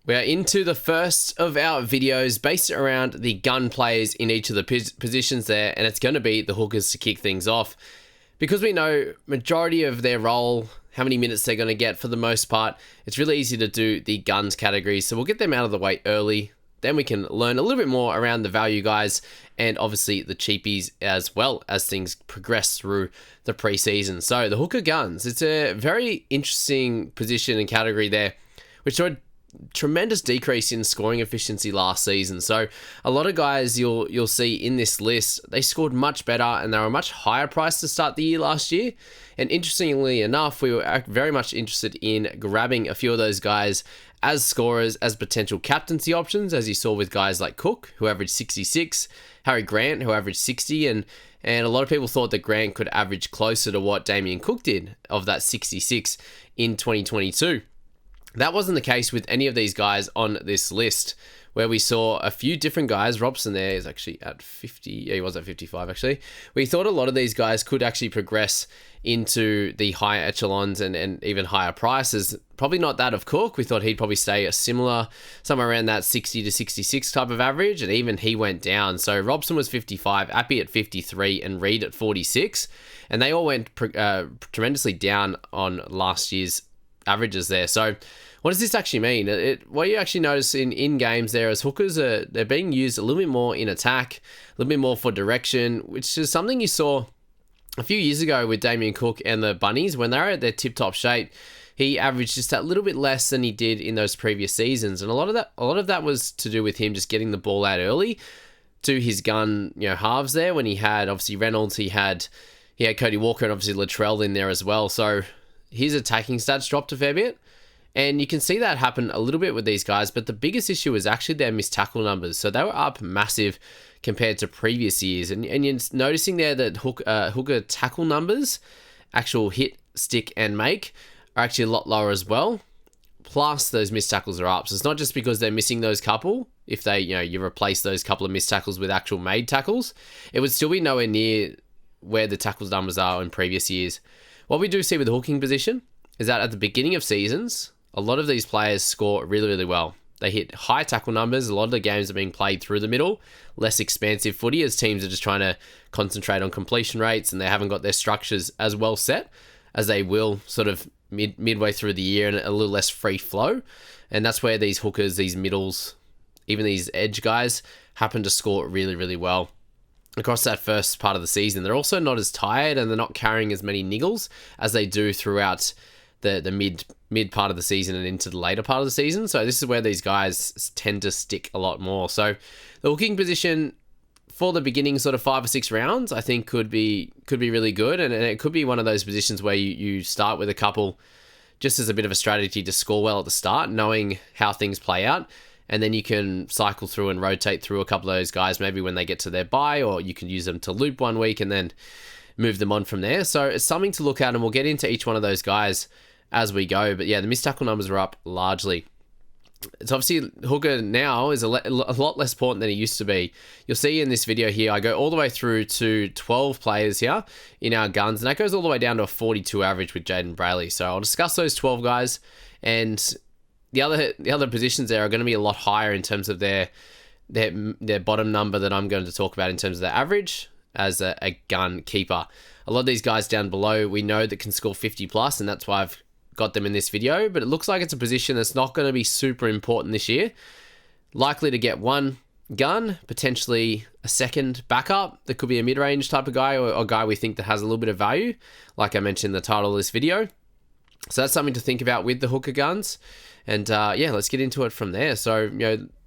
We are into the first of our videos based around the gun players in each of the positions there, and it's going to be the hookers to kick things off. Because we know majority of their role, how many minutes they're going to get for the most part, it's really easy to do the guns categories. So we'll get them out of the way early. Then we can learn a little bit more around the value guys and obviously the cheapies as well as things progress through the preseason. So the hooker guns, it's a very interesting position and category there, which showed tremendous decrease in scoring efficiency last season. So a lot of guys you'll see in this list, they scored much better and they were much higher priced to start the year last year. And interestingly enough, we were very much interested in grabbing a few of those guys as scorers, as potential captaincy options, as you saw with guys like Cook, who averaged 66, Harry Grant, who averaged 60, and a lot of people thought that Grant could average closer to what Damien Cook did of that 66 in 2022. That wasn't the case with any of these guys on this list, where we saw a few different guys. Robson there is actually at 50. Yeah, he was at 55, actually. We thought a lot of these guys could actually progress into the higher echelons and even higher prices. Probably not that of Cook. We thought he'd probably stay a similar, somewhere around that 60 to 66 type of average, and even he went down. So Robson was 55, Appy at 53, and Reed at 46. And they all went tremendously down on last year's averages there. So what does this actually mean? What you actually notice in games there is hookers they're being used a little bit more in attack, a little bit more for direction, which is something you saw a few years ago with Damien Cook and the Bunnies. When they were at their tip-top shape, he averaged just that little bit less than he did in those previous seasons. And a lot of that was to do with him just getting the ball out early to his gun, halves there, when he had obviously Reynolds, he had Cody Walker, and obviously Latrell in there as well. So his attacking stats dropped a fair bit. And you can see that happen a little bit with these guys, but the biggest issue is actually their missed tackle numbers. So they were up massive compared to previous years. And you're noticing there that hooker tackle numbers, actual hit, stick, and make, are actually a lot lower as well. Plus, those missed tackles are up. So it's not just because they're missing those couple. If they, you replace those couple of missed tackles with actual made tackles, it would still be nowhere near where the tackles numbers are in previous years. What we do see with the hooking position is that at the beginning of seasons, a lot of these players score really, really well. They hit high tackle numbers. A lot of the games are being played through the middle, less expansive footy, as teams are just trying to concentrate on completion rates and they haven't got their structures as well set as they will sort of midway through the year, and a little less free flow. And that's where these hookers, these middles, even these edge guys happen to score really, really well across that first part of the season. They're also not as tired and they're not carrying as many niggles as they do throughout the mid part of the season and into the later part of the season. So this is where these guys tend to stick a lot more. So the hooking position for the beginning sort of 5 or 6 rounds, I think could be really good. And it could be one of those positions where you start with a couple just as a bit of a strategy to score well at the start, knowing how things play out. And then you can cycle through and rotate through a couple of those guys, maybe when they get to their bye, or you can use them to loop 1 week and then move them on from there. So it's something to look at, and we'll get into each one of those guys as we go. But yeah, the missed tackle numbers are up largely. It's obviously hooker now is a lot less important than it used to be. You'll see in this video here, I go all the way through to 12 players here in our guns, and that goes all the way down to a 42 average with B.Brailey. So I'll discuss those 12 guys, and the other positions there are going to be a lot higher in terms of their bottom number that I'm going to talk about in terms of their average as a gun keeper. A lot of these guys down below, we know that can score 50 plus, and that's why I've got them in this video, but it looks like it's a position that's not going to be super important this year. Likely to get one gun, potentially a second backup that could be a mid-range type of guy, or a guy we think that has a little bit of value, like I mentioned in the title of this video. So that's something to think about with the hooker guns. And yeah, let's get into it from there. So,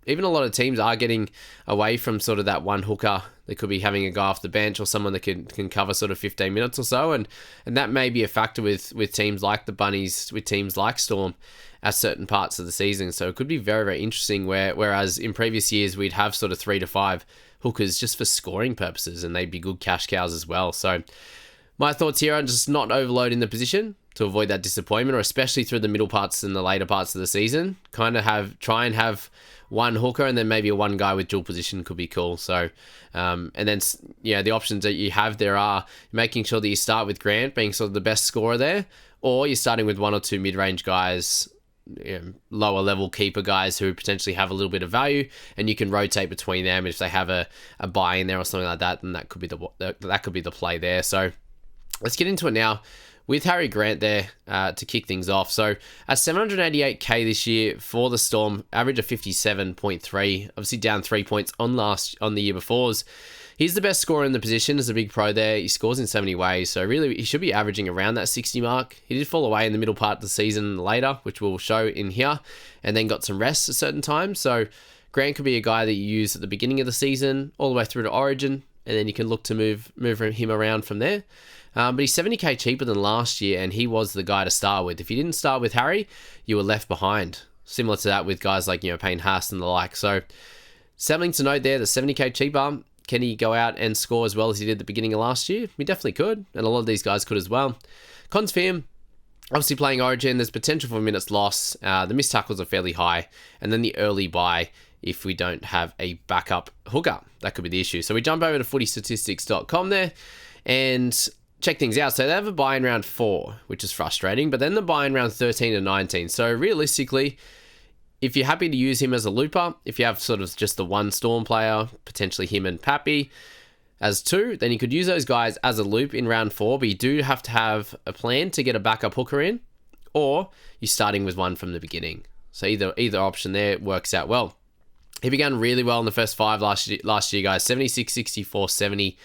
even a lot of teams are getting away from sort of that one hooker. They could be having a guy off the bench or someone that can cover sort of 15 minutes or so. And that may be a factor with teams like the Bunnies, with teams like Storm at certain parts of the season. So it could be very, very interesting whereas in previous years, we'd have sort of 3 to 5 hookers just for scoring purposes, and they'd be good cash cows as well. So my thoughts here are just not overloading the position to avoid that disappointment, or especially through the middle parts and the later parts of the season. Try and have one hooker and then maybe a one guy with dual position could be cool. So, and then, the options that you have there are making sure that you start with Grant being sort of the best scorer there, or you're starting with 1 or 2 mid-range guys lower level keeper guys who potentially have a little bit of value, and you can rotate between them. If they have a buy in there or something like that, then that could be the play there. So let's get into it now with Harry Grant there to kick things off. So at 788k this year for the Storm, average of 57.3, obviously down 3 points on the year before's. He's the best scorer in the position as a big pro there. He scores in 70 ways, so really he should be averaging around that 60 mark. He did fall away in the middle part of the season later, which we'll show in here, and then got some rest at certain times. So Grant could be a guy that you use at the beginning of the season, all the way through to Origin, and then you can look to move him around from there. But he's 70k cheaper than last year, and he was the guy to start with. If you didn't start with Harry, you were left behind. Similar to that with guys like Payne Haas and the like. So something to note there, the 70k cheaper. Can he go out and score as well as he did at the beginning of last year? He definitely could, and a lot of these guys could as well. Cons for him, obviously playing Origin, there's potential for minutes loss. The missed tackles are fairly high, and then the early bye if we don't have a backup hooker. That could be the issue. So we jump over to footystatistics.com there and check things out. So they have a buy in round 4, which is frustrating, but then the buy in round 13 and 19. So realistically, if you're happy to use him as a looper, if you have sort of just the one Storm player, potentially him and Pappy as 2, then you could use those guys as a loop in round 4, but you do have to have a plan to get a backup hooker in, or you're starting with one from the beginning. So either option there works out well. He began really well in the first 5 last year, guys. 76, 64, 70,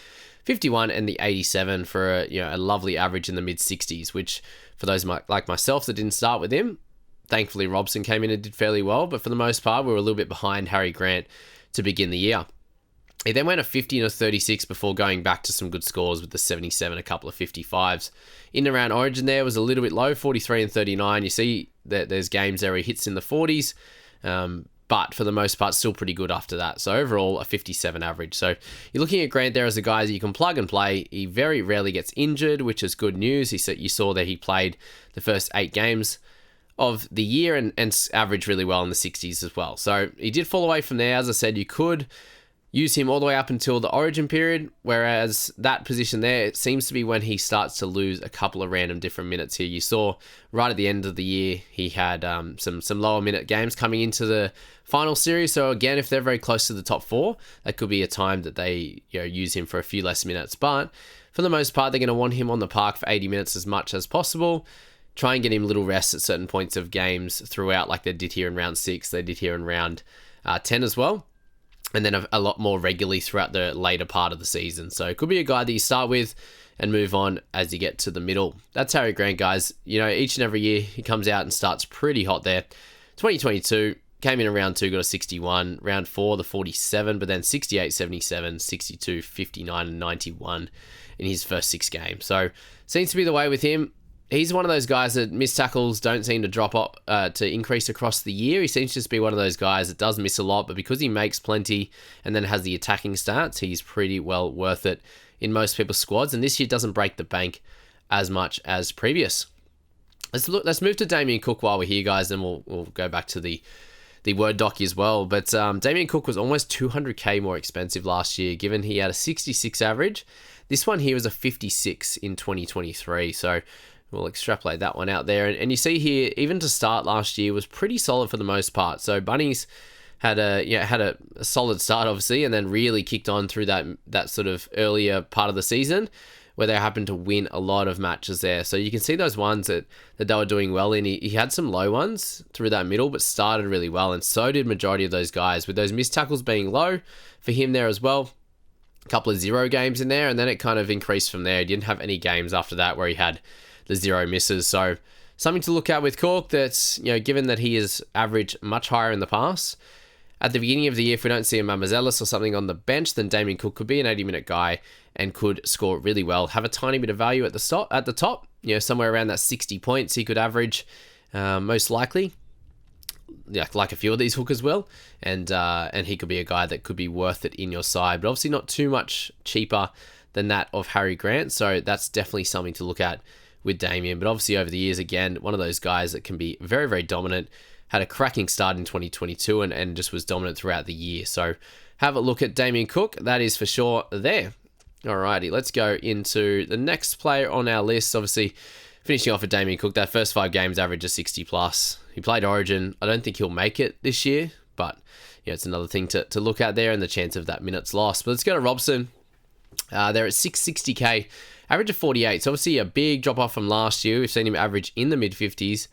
51, and the 87 for a lovely average in the mid-60s, which for those like myself that didn't start with him, thankfully, Robson came in and did fairly well, but for the most part, we were a little bit behind Harry Grant to begin the year. He then went a 50 and a 36 before going back to some good scores with the 77, a couple of 55s. In and around Origin there was a little bit low, 43 and 39. You see that there's games there where he hits in the 40s, but for the most part, still pretty good after that. So overall, a 57 average. So you're looking at Grant there as a guy that you can plug and play. He very rarely gets injured, which is good news. You saw that he played the first 8 games of the year and averaged really well in the 60s as well. So he did fall away from there. As I said, you could use him all the way up until the Origin period, whereas that position there, it seems to be when he starts to lose a couple of random different minutes here. You saw right at the end of the year, he had some lower minute games coming into the final series. So again, if they're very close to the top 4, that could be a time that they use him for a few less minutes. But for the most part, they're going to want him on the park for 80 minutes as much as possible. Try and get him little rests at certain points of games throughout, like they did here in round 6, they did here in round 10 as well, and then a lot more regularly throughout the later part of the season. So it could be a guy that you start with and move on as you get to the middle. That's Harry Grant, guys. Each and every year he comes out and starts pretty hot there. 2022, came in round 2, got a 61, round 4, the 47, but then 68, 77, 62, 59, and 91 in his first 6 games. So seems to be the way with him. He's one of those guys that missed tackles don't seem to drop up to increase across the year. He seems to just be one of those guys that does miss a lot, but because he makes plenty and then has the attacking stats, he's pretty well worth it in most people's squads. And this year doesn't break the bank as much as previous. Let's move to Damien Cook while we're here, guys, and we'll go back to the Word doc as well. But Damien Cook was almost 200k more expensive last year, given he had a 66 average. This one here was a 56 in 2023. So we'll extrapolate that one out there. And you see here, even to start last year, was pretty solid for the most part. So Bunnies had a solid start, obviously, and then really kicked on through that sort of earlier part of the season where they happened to win a lot of matches there. So you can see those ones that they were doing well in. He had some low ones through that middle, but started really well, and so did majority of those guys, with those missed tackles being low for him there as well. A couple of 0 games in there, and then it kind of increased from there. He didn't have any games after that where he had the 0 misses. So something to look at with Cork, that's, given that he is averaged much higher in the past. At the beginning of the year, if we don't see a Mamazelis or something on the bench, then Damien Cook could be an 80-minute guy and could score really well. Have a tiny bit of value at the top, somewhere around that 60 points he could average, most likely. Like a few of these hookers will, and he could be a guy that could be worth it in your side, but obviously not too much cheaper than that of Harry Grant. So that's definitely something to look at with Damien. But obviously over the years, again, one of those guys that can be very, very dominant. Had a cracking start in 2022 and just was dominant throughout the year. So have a look at Damien Cook. That is for sure there. Alrighty, let's go into the next player on our list. Obviously, finishing off with Damien Cook, that first 5 games average of 60 plus. He played Origin. I don't think he'll make it this year, but it's another thing to look at there and the chance of that minutes lost. But let's go to Robson. They're at 660k, average of 48. So obviously a big drop off from last year. We've seen him average in the mid 50s.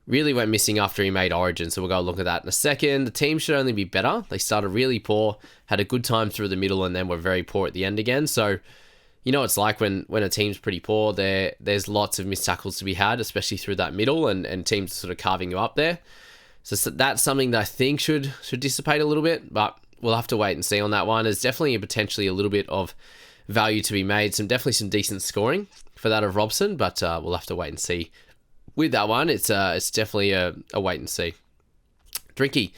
Really went missing after he made Origin, so we'll go look at that in a second. The team should only be better. They started really poor, had a good time through the middle, and then were very poor at the end again. So you know it's like when a team's pretty poor, there's lots of missed tackles to be had, especially through that middle, and teams sort of carving you up there. So that's something that I think should dissipate a little bit, but we'll have to wait and see on that one. There's definitely potentially a little bit of value to be made. Definitely some decent scoring for that of Robson, but we'll have to wait and see. With that one, it's definitely a wait and see. Drinky,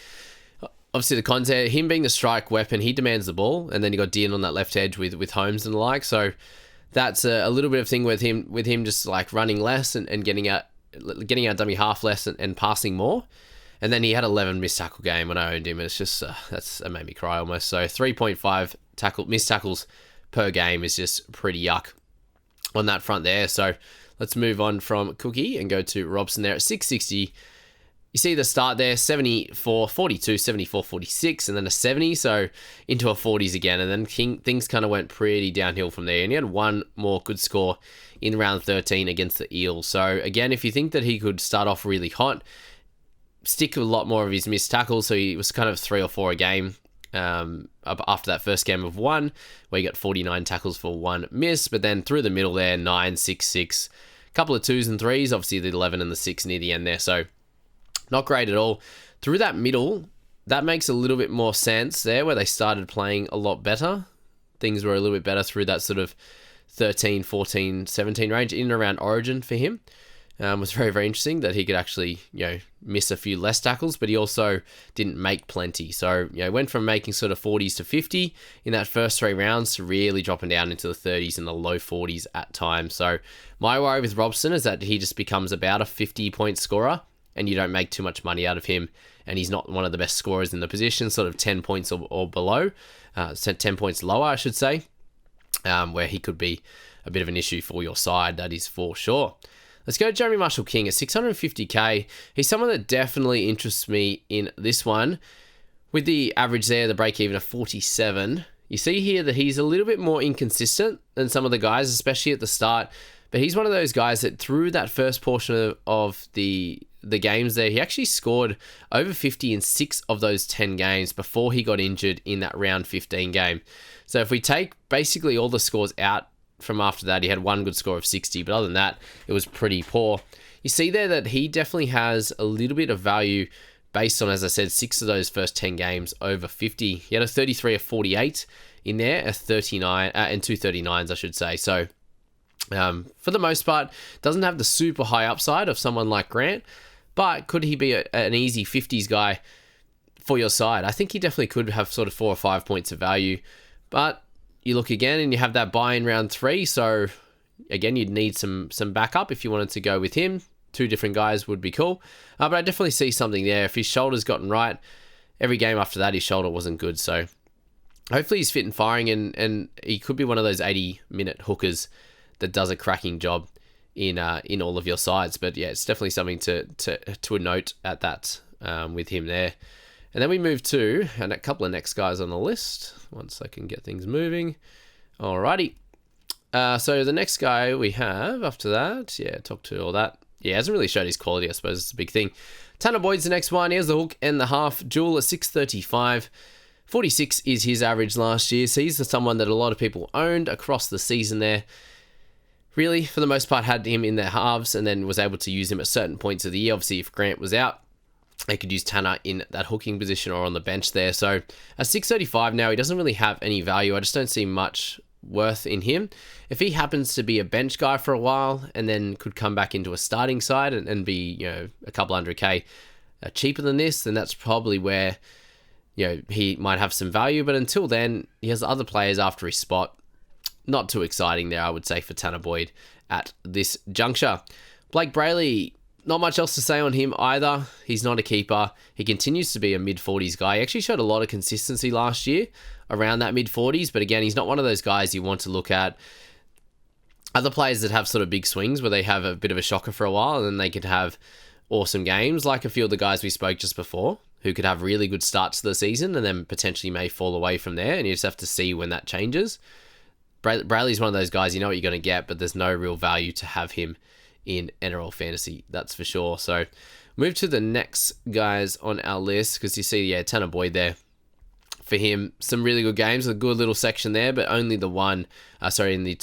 obviously the cons there, him being the strike weapon, he demands the ball, and then you got Dean on that left edge with Holmes and the like. So that's a little bit of thing with him just like running less and getting out dummy half less and passing more. And then he had 11 missed tackle game when I owned him, and it's just that made me cry almost. So 3.5 missed tackles per game is just pretty yuck on that front there. So let's move on from Cookie and go to Robson there at 660. You see the start there, 74, 42, 74, 46, and then a 70, so into a 40s again. And then things kind of went pretty downhill from there. And he had one more good score in round 13 against the Eels. So again, if you think that he could start off really hot, stick with a lot more of his missed tackles. So he was kind of 3 or 4 a game after that first game of 1, where he got 49 tackles for 1 miss. But then through the middle there, 9, 6, 6, a couple of 2s and 3s, obviously the 11 and the 6 near the end there. So not great at all. Through that middle, that makes a little bit more sense there, where they started playing a lot better. Things were a little bit better through that sort of 13, 14, 17 range, in and around Origin for him. Was very, very interesting that he could actually, miss a few less tackles, but he also didn't make plenty. So, went from making sort of 40s to 50 in that first 3 rounds to really dropping down into the 30s and the low 40s at times. So my worry with Robson is that he just becomes about a 50-point scorer, and you don't make too much money out of him, and he's not one of the best scorers in the position, sort of 10 points or below, 10 points lower, I should say, where he could be a bit of an issue for your side, that is for sure. Let's go to Jeremy Marshall-King at 650k. He's someone that definitely interests me in this one. With the average there, the break-even of 47, you see here that he's a little bit more inconsistent than some of the guys, especially at the start. But he's one of those guys that through that first portion of the games there, he actually scored over 50 in 6 of those 10 games before he got injured in that round 15 game. So if we take basically all the scores out from after that, he had one good score of 60, but other than that, it was pretty poor. You see there that he definitely has a little bit of value based on, as I said, 6 of those first 10 games over 50. He had a 33 of 48 in there, a 39 and 2 39s, I should say. So for the most part, doesn't have the super high upside of someone like Grant, but could he be an easy 50s guy for your side? I think he definitely could have sort of 4 or 5 points of value, but you look again and you have that buy in round 3. So again, you'd need some backup if you wanted to go with him. 2 different guys would be cool. But I definitely see something there. If his shoulder's gotten right, every game after that, his shoulder wasn't good. So hopefully he's fit and firing, and he could be one of those 80-minute hookers that does a cracking job in all of your sides. But yeah, it's definitely something to note at that with him there. And then we move to a couple of next guys on the list, once I can get things moving. Alrighty. So the next guy we have after that, talk to all that. Yeah, hasn't really showed his quality, I suppose it's a big thing. Tanner Boyd's the next one. Here's the hook and the half. Jewel at 635. 46 is his average last year. So he's someone that a lot of people owned across the season there. Really, for the most part, had him in their halves and then was able to use him at certain points of the year. Obviously, if Grant was out, they could use Tanner in that hooking position or on the bench there. So at 635 now, he doesn't really have any value. I just don't see much worth in him. If he happens to be a bench guy for a while and then could come back into a starting side and be, a couple $100K cheaper than this, then that's probably where, he might have some value. But until then, he has other players after his spot. Not too exciting there, I would say, for Tanner Boyd at this juncture. B.Brailey, not much else to say on him either. He's not a keeper. He continues to be a mid-40s guy. He actually showed a lot of consistency last year around that mid-40s, but again, he's not one of those guys you want to look at Other players that have sort of big swings where they have a bit of a shocker for a while and then they could have awesome games, like a few of the guys we spoke just before, who could have really good starts to the season and then potentially may fall away from there, and you just have to see when that changes. Brailey's one of those guys, you know what you're going to get, but there's no real value to have him in NRL fantasy, that's for sure. So move to the next guys on our list, because you see, Tanner Boyd there. For him, some really good games, a good little section there, but only the in the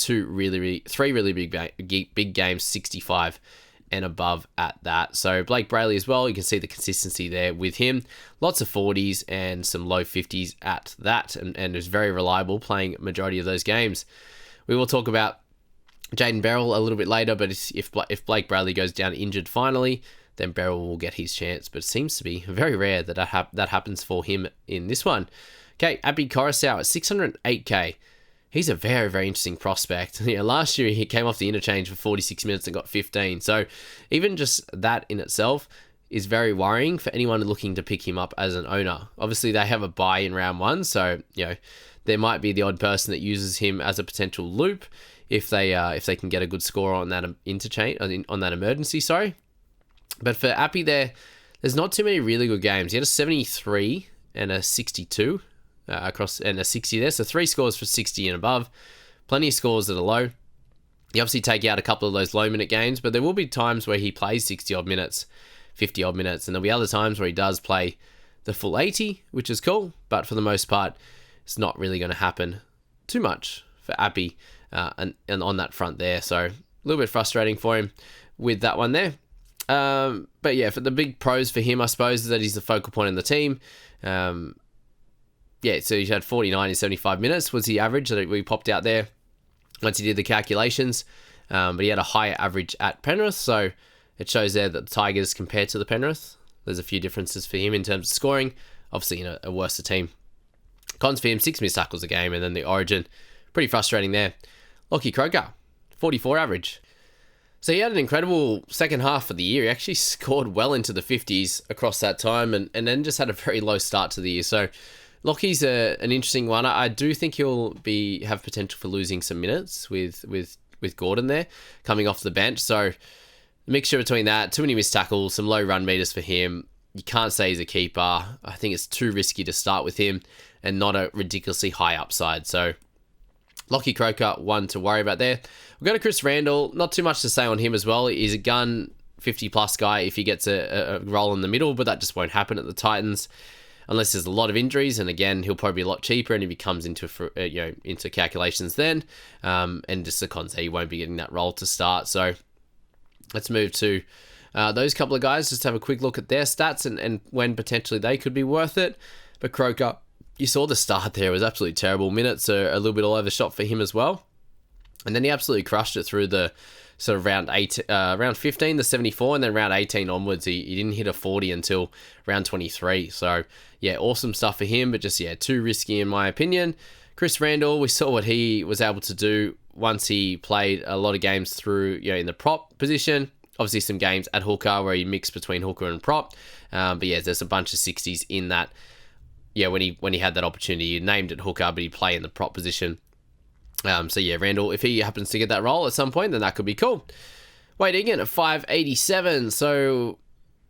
three really big games, 65 and above at that. So B.Brailey as well, you can see the consistency there with him. Lots of 40s and some low 50s at that, and is very reliable playing majority of those games. We will talk about Jayden Berrell a little bit later, but if B.Brailey goes down injured finally, then Berrell will get his chance, but it seems to be very rare that happens for him in this one. Okay, Abby Koroisua at 608k. He's a very, very interesting prospect. Last year he came off the interchange for 46 minutes and got 15. So even just that in itself is very worrying for anyone looking to pick him up as an owner. Obviously, they have a bye in round 1, so there might be the odd person that uses him as a potential loop if they can get a good score on that interchange on that emergency. Sorry. But for Appy there's not too many really good games. He had a 73 and a 62 across, and a 60 there. So 3 scores for 60 and above. Plenty of scores that are low. You obviously take out a couple of those low minute games, but there will be times where he plays 60 odd minutes, 50 odd minutes, and there'll be other times where he does play the full 80, which is cool. But for the most part, it's not really going to happen too much for Appy and on that front there. So a little bit frustrating for him with that one there. But yeah, for the big pros for him, I suppose, is that he's the focal point in the team. So he had 49 in 75 minutes was the average that we popped out there once he did the calculations. But he had a higher average at Penrith, so it shows there that the Tigers compared to the Penrith, there's a few differences for him in terms of scoring. Obviously, a worse team. Cons for him, 6 missed tackles a game, and then the Origin, pretty frustrating there. Lockie Croker, 44 average. So he had an incredible second half of the year. He actually scored well into the 50s across that time, and then just had a very low start to the year. So Lockie's an interesting one. I do think he'll have potential for losing some minutes with Gordon there coming off the bench. So the mixture between that, too many missed tackles, some low run meters for him. You can't say he's a keeper. I think it's too risky to start with him and not a ridiculously high upside. So Lockie Croker, one to worry about there. We'll go to Chris Randall. Not too much to say on him as well. He's a gun 50-plus guy if he gets a role in the middle, but that just won't happen at the Titans unless there's a lot of injuries. And again, he'll probably be a lot cheaper, and if he comes into calculations then, and just the cons there, he won't be getting that role to start. So let's move to those couple of guys. Just have a quick look at their stats and when potentially they could be worth it. But Croker, you saw the start there, it was absolutely terrible. Minutes are a little bit all over the shop for him as well. And then he absolutely crushed it through the sort of round 15, the 74, and then round 18 onwards, he didn't hit a 40 until round 23. So, yeah, awesome stuff for him, but just, too risky in my opinion. Chris Randall, we saw what he was able to do once he played a lot of games through, in the prop position. Obviously, some games at hooker where he mixed between hooker and prop. But yeah, there's a bunch of 60s in that. Yeah, when he had that opportunity, he named it hooker, but he'd play in the prop position. Randall, if he happens to get that role at some point, then that could be cool. Wade Egan at 587. So,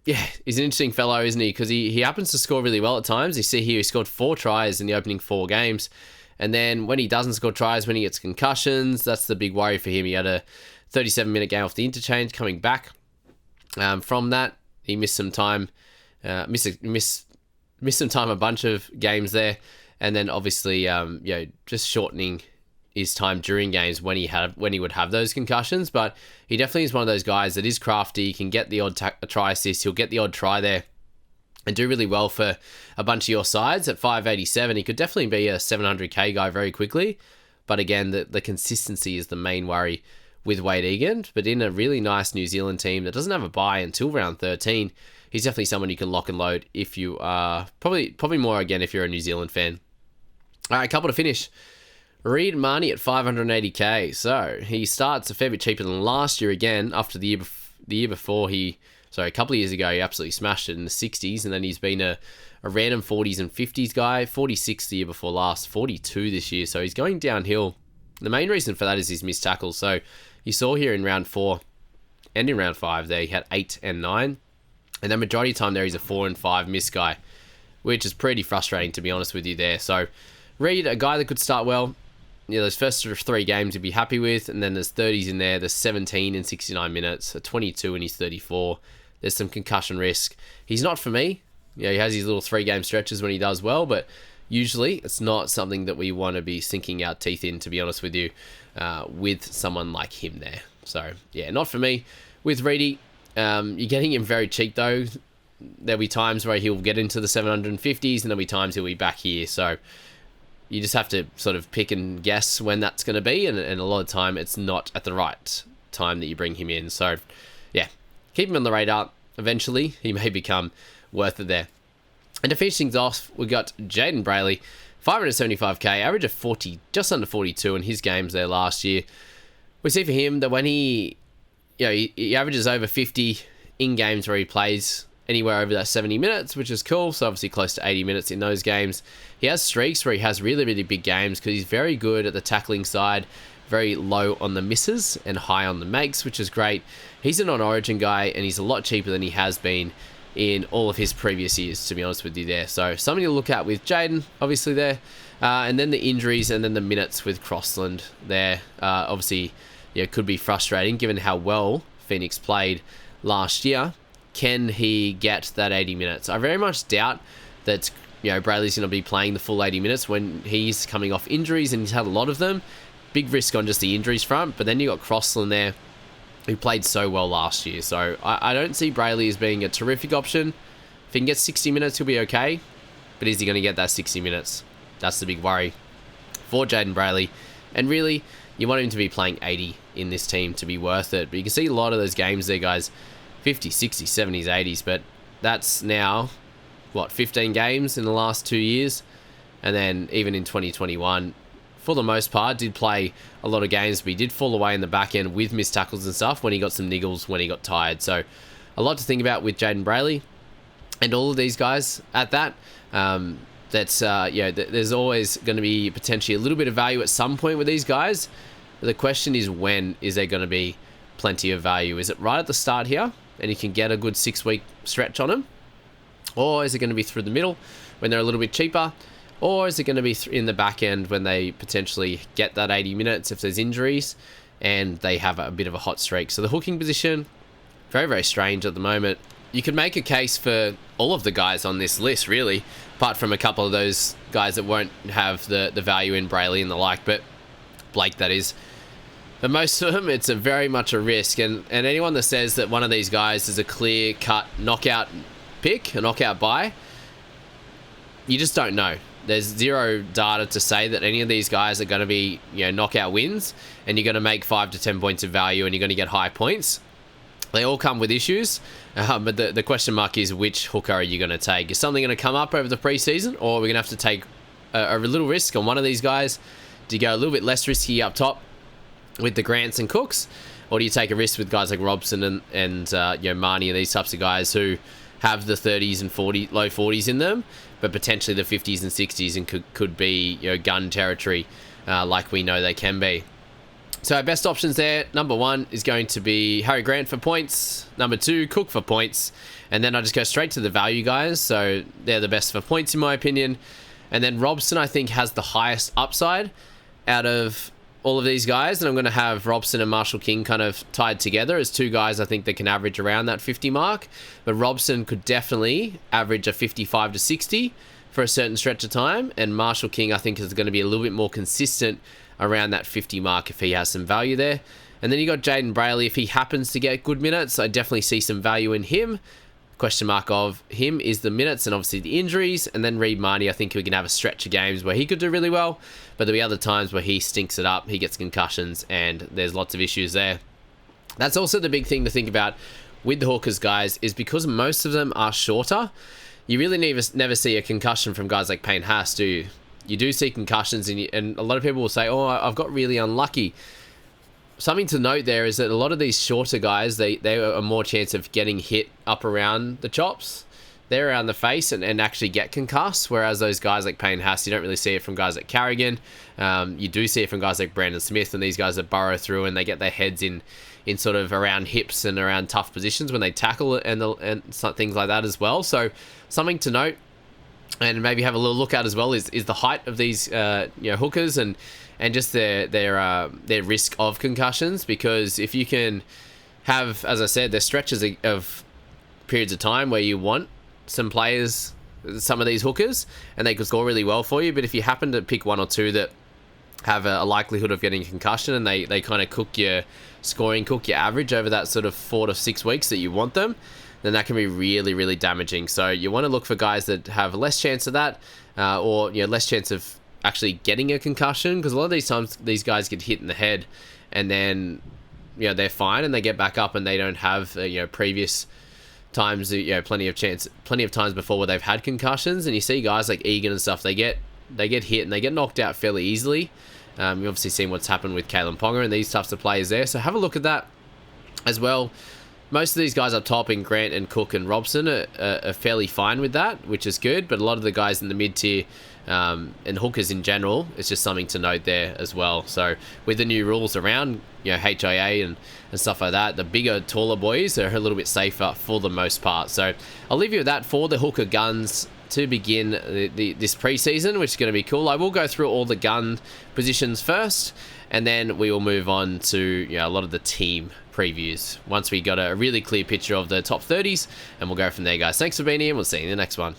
yeah, he's an interesting fellow, isn't he? Because he happens to score really well at times. You see here, he scored 4 tries in the opening 4 games. And then when he doesn't score tries, when he gets concussions, that's the big worry for him. He had a 37-minute game off the interchange coming back. From that, he missed some time. Missed some time, a bunch of games there. And then obviously, just shortening his time during games when he would have those concussions. But he definitely is one of those guys that is crafty. He can get the odd try assist. He'll get the odd try there and do really well for a bunch of your sides. At 587, he could definitely be a 700k guy very quickly. But again, the consistency is the main worry with Wade Egan. But in a really nice New Zealand team that doesn't have a bye until round 13, he's definitely someone you can lock and load if you are probably more again if you're a New Zealand fan. All right, couple to finish. Reed Mahoney at 580k. So he starts a fair bit cheaper than last year again. After the year before, a couple of years ago, he absolutely smashed it in the 60s, and then he's been a random 40s and 50s guy. 46 the year before last, 42 this year. So he's going downhill. The main reason for that is his missed tackles. So You saw here in round 4 and in round 5 there, he had 8 and 9. And the majority of the time there, he's a 4 and 5 miss guy, which is pretty frustrating, to be honest with you there. So, Reed, a guy that could start well. Those first 3 games you'd be happy with, and then there's 30s in there. There's 17 in 69 minutes, a 22 and he's 34. There's some concussion risk. He's not for me. He has these little 3-game stretches when he does well, but usually it's not something that we want to be sinking our teeth in, to be honest with you, with someone like him there. So, yeah, not for me. With Reedy, you're getting him very cheap, though. There'll be times where he'll get into the 750s, and there'll be times he'll be back here. So, you just have to sort of pick and guess when that's going to be, and a lot of time it's not at the right time that you bring him in. So, yeah, keep him on the radar. Eventually, he may become worth it there. And to finish things off, we got B.Brailey, 575k, average of 40, just under 42 in his games there last year. We see for him that when he averages over 50 in games where he plays anywhere over that 70 minutes, which is cool. So obviously close to 80 minutes in those games. He has streaks where he has really, really big games because he's very good at the tackling side, very low on the misses and high on the makes, which is great. He's a non-origin guy and he's a lot cheaper than he has been in all of his previous years, to be honest with you there. So something to look at with Jaden, obviously there. And then the injuries and then the minutes with Crossland there. Obviously, could be frustrating given how well Phoenix played last year. Can he get that 80 minutes? I very much doubt that Brailey's going to be playing the full 80 minutes when he's coming off injuries, and he's had a lot of them. Big risk on just the injuries front, but then you got Crossland there, who played so well last year. So I don't see Brailey as being a terrific option. If he can get 60 minutes, he'll be okay. But is he going to get that 60 minutes? That's the big worry for B.Brailey. And really, you want him to be playing 80 in this team to be worth it. But you can see a lot of those games there, guys. 50s, 60s, 70s, 80s, but that's now, 15 games in the last 2 years, and then even in 2021, for the most part, did play a lot of games, but he did fall away in the back end with missed tackles and stuff when he got some niggles, when he got tired. So, a lot to think about with B.Brailey, and all of these guys at that. There's always going to be potentially a little bit of value at some point with these guys. But the question is, when is there going to be plenty of value? Is it right at the start here, and you can get a good 6-week stretch on them? Or is it going to be through the middle when they're a little bit cheaper? Or is it going to be in the back end when they potentially get that 80 minutes if there's injuries and they have a bit of a hot streak? So the hooking position, very, very strange at the moment. You could make a case for all of the guys on this list, really, apart from a couple of those guys that won't have the value in Brailey and the like, but Blake, that is. But most of them, it's very much a risk. And anyone that says that one of these guys is a clear-cut knockout pick, a knockout buy, you just don't know. There's zero data to say that any of these guys are going to be, knockout wins, and you're going to make 5 to 10 points of value, and you're going to get high points. They all come with issues, but the question mark is, which hooker are you going to take? Is something going to come up over the preseason, or are we going to have to take a little risk on one of these guys? Do you go a little bit less risky up top with the Grants and Cooks, or do you take a risk with guys like Robson and Mahoney and these types of guys who have the 30s and low 40s in them, but potentially the 50s and 60s, and could be gun territory, like we know they can be. So our best options there, number 1 is going to be Harry Grant for points, number 2 Cook for points, and then I just go straight to the value guys. So they're the best for points in my opinion. And then Robson, I think, has the highest upside out of all of these guys, and I'm going to have Robson and Marshall-King kind of tied together as 2 guys I think that can average around that 50 mark. But Robson could definitely average a 55 to 60 for a certain stretch of time, and Marshall-King I think is going to be a little bit more consistent around that 50 mark if he has some value there. And then you got B.Brailey. If he happens to get good minutes, I definitely see some value in him. Question mark of him is the minutes and obviously the injuries. And then Reed Mahoney, I think we can have a stretch of games where he could do really well, but there'll be other times where he stinks it up, he gets concussions, and there's lots of issues there. That's also the big thing to think about with the hookers, guys, is because most of them are shorter, you really never see a concussion from guys like Payne Haas, do you? You do see concussions, and a lot of people will say, oh, I've got really unlucky. Something to note there is that a lot of these shorter guys, they are more chance of getting hit up around the chops there around the face and actually get concussed, whereas those guys like Payne Haas, you don't really see it from guys like Carrigan. You do see it from guys like Brandon Smith and these guys that burrow through and they get their heads in sort of around hips and around tough positions when they tackle it and things like that as well. So something to note and maybe have a little look at as well is the height of these hookers and just their risk of concussions, because if you can have, as I said, there's stretches of periods of time where you want some players, some of these hookers, and they could score really well for you, but if you happen to pick one or two that have a likelihood of getting a concussion and they kind of cook your average over that sort of 4 to 6 weeks that you want them, then that can be really, really damaging. So you want to look for guys that have less chance of that, or less chance of actually getting a concussion, because a lot of these times these guys get hit in the head and then they're fine and they get back up and they don't have previous times, plenty of times before where they've had concussions. And you see guys like Egan and stuff, they get hit and they get knocked out fairly easily. You've obviously seen what's happened with Kalen Ponga and these types of players there, so have a look at that as well. Most of these guys up top in Grant and Cook and Robson are fairly fine with that, which is good, but a lot of the guys in the mid-tier and hookers in general, it's just something to note there as well. So with the new rules around HIA and stuff like that, the bigger, taller boys are a little bit safer for the most part. So I'll leave you with that for the hooker guns to begin this preseason, which is going to be cool. I will go through all the gun positions first, and then we will move on to a lot of the team previews once we got a really clear picture of the top 30s, and we'll go from there, guys. Thanks for being here, and we'll see you in the next one.